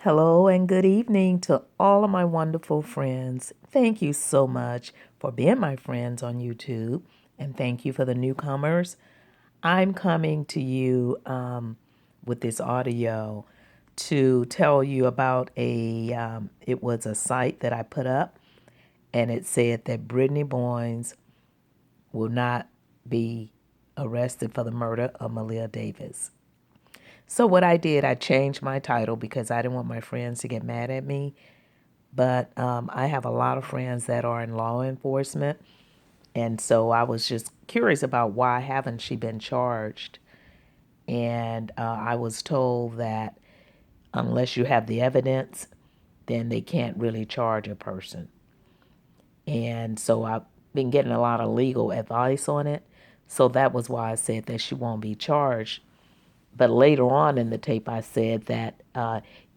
Hello and good evening to all of my wonderful friends. Thank you so much for being my friends on YouTube, and thank you for the newcomers. I'm coming to you with this audio to tell you about it was a site that I put up, and it said that Brittany Boynes will not be arrested for the murder of Malia Davis. So what I did, I changed my title because I didn't want my friends to get mad at me. But I have a lot of friends that are in law enforcement, and so I was just curious about why haven't she been charged? And I was told that unless you have the evidence, then they can't really charge a person. And so I've been getting a lot of legal advice on it. So that was why I said that she won't be charged. But later on in the tape, I said that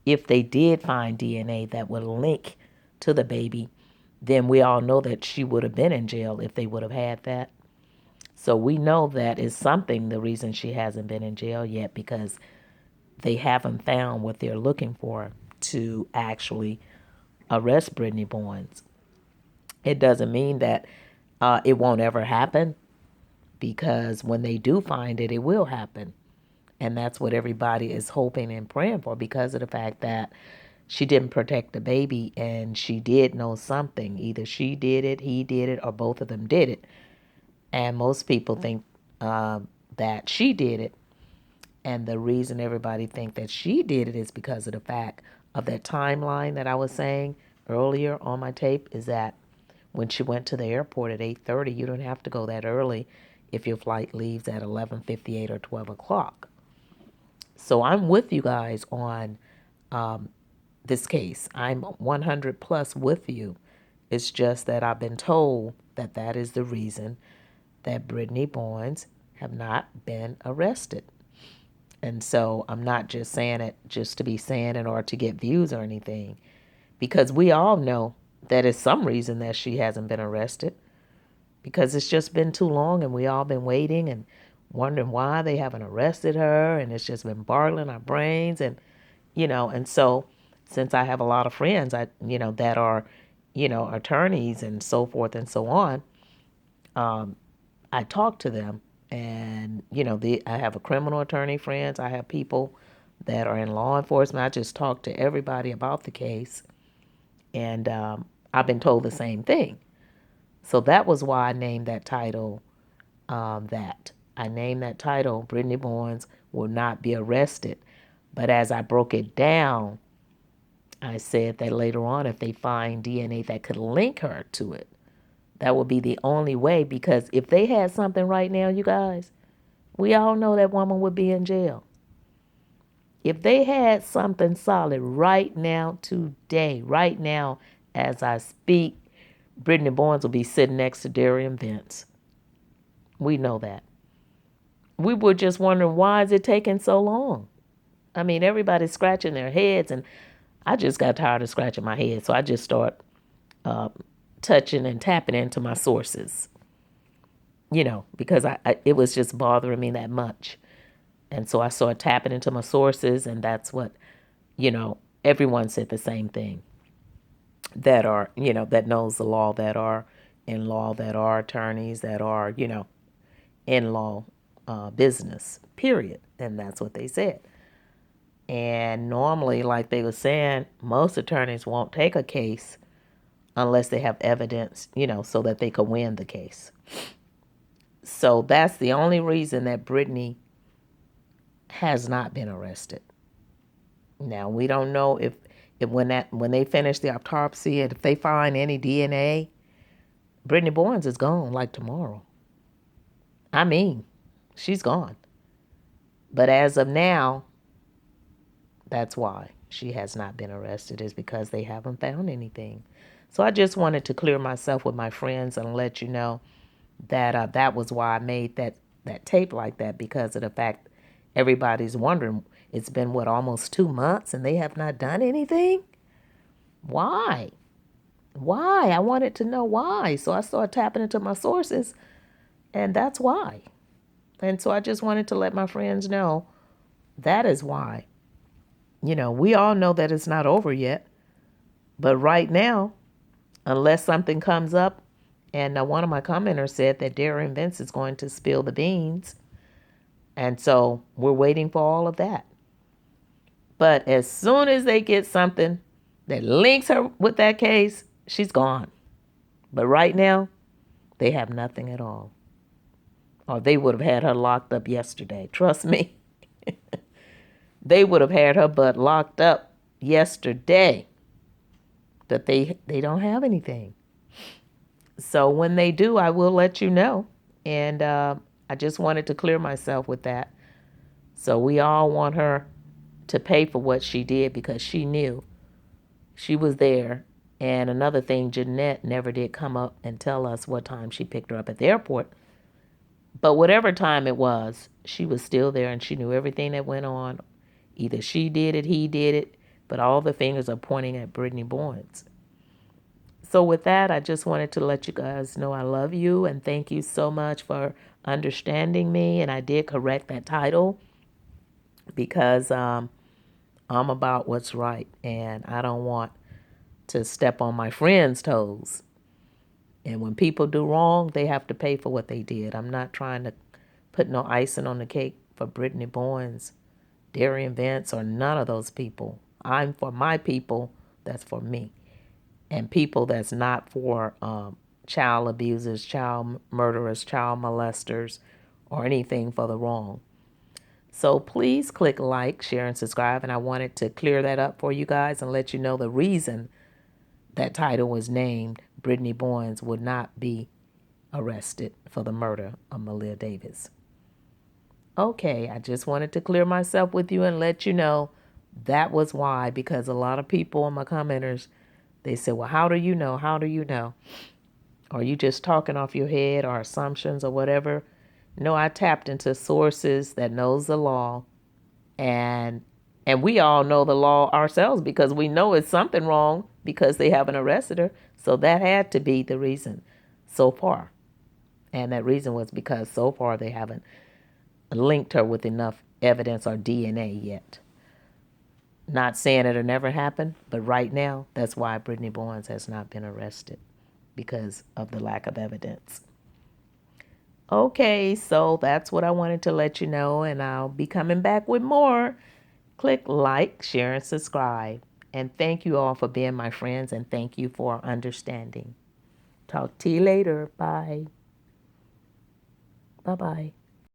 if they did find DNA that would link to the baby, then we all know that she would have been in jail if they would have had that. So we know that is something, the reason she hasn't been in jail yet, because they haven't found what they're looking for to actually arrest Brittany Boynes. It doesn't mean that it won't ever happen, because when they do find it, it will happen. And that's what everybody is hoping and praying for, because of the fact that she didn't protect the baby and she did know something. Either she did it, he did it, or both of them did it. And most people think that she did it. And the reason everybody think that she did it is because of the fact of that timeline that I was saying earlier on my tape, is that when she went to the airport at 8:30, you don't have to go that early if your flight leaves at 11:58 or 12 o'clock. So I'm with you guys on this case. I'm 100 plus with you. It's just that I've been told that that is the reason that Brittany Boynes have not been arrested. And so I'm not just saying it just to be saying it or to get views or anything, because we all know that it's some reason that she hasn't been arrested, because it's just been too long and we all been waiting and wondering why they haven't arrested her, and it's just been boggling our brains. And and so since I have a lot of friends that are attorneys and so forth and so on, I talk to them. And I have a criminal attorney friends, I have people that are in law enforcement. I just talk to everybody about the case, and I've been told the same thing. So that was why I named that title. That I named that title, Brittany Boynes will not be arrested. But as I broke it down, I said that later on, if they find DNA that could link her to it, that would be the only way. Because if they had something right now, you guys, we all know that woman would be in jail. If they had something solid right now, today, right now, as I speak, Brittany Boynes will be sitting next to Darian Vince. We know that. We were just wondering, why is it taking so long? I mean, everybody's scratching their heads, and I just got tired of scratching my head, so I just start uh, touching and tapping into my sources, because it was just bothering me that much. And so I started tapping into my sources, and that's what, everyone said the same thing, that are, that knows the law, that are in law, that are attorneys, that are, in law business, period. And that's what they said. And normally, like they were saying, most attorneys won't take a case unless they have evidence, so that they could win the case. So that's the only reason that Brittany has not been arrested. Now we don't know if when they finish the autopsy and if they find any DNA, Brittany Boynes is gone like tomorrow. I mean, she's gone. But as of now, that's why she has not been arrested, is because they haven't found anything. So I just wanted to clear myself with my friends and let you know that that was why I made that tape like that, because of the fact everybody's wondering. It's been what, almost 2 months, and they have not done anything. Why? Why? I wanted to know why. So I started tapping into my sources, and that's why. And so I just wanted to let my friends know that is why. We all know that it's not over yet. But right now, unless something comes up, and one of my commenters said that Darian Vince is going to spill the beans. And so we're waiting for all of that. But as soon as they get something that links her with that case, she's gone. But right now, they have nothing at all. Or they would have had her locked up yesterday. Trust me. They would have had her butt locked up yesterday. But they don't have anything. So when they do, I will let you know. And I just wanted to clear myself with that. So we all want her to pay for what she did because she knew she was there. And another thing, Jeanette never did come up and tell us what time she picked her up at the airport. But whatever time it was, she was still there and she knew everything that went on. Either she did it, he did it, but all the fingers are pointing at Brittany Bowens. So with that, I just wanted to let you guys know I love you and thank you so much for understanding me. And I did correct that title because I'm about what's right and I don't want to step on my friends' toes. And when people do wrong, they have to pay for what they did. I'm not trying to put no icing on the cake for Brittany Bowens, Darian Vince, or none of those people. I'm for my people. That's for me. And people that's not for child abusers, child murderers, child molesters, or anything for the wrong. So please click like, share, and subscribe. And I wanted to clear that up for you guys and let you know the reason that title was named. Brittany Bowens would not be arrested for the murder of Malia Davis. Okay, I just wanted to clear myself with you and let you know that was why, because a lot of people in my commenters, they said, well, how do you know? How do you know? Are you just talking off your head or assumptions or whatever? No, I tapped into sources that knows the law, and we all know the law ourselves because we know it's something wrong because they haven't arrested her. So that had to be the reason so far. And that reason was because so far they haven't linked her with enough evidence or DNA yet. Not saying it'll never happen, but right now, that's why Brittany Bowens has not been arrested, because of the lack of evidence. Okay, so that's what I wanted to let you know, and I'll be coming back with more. Click like, share, and subscribe. And thank you all for being my friends, and thank you for understanding. Talk to you later. Bye. Bye-bye.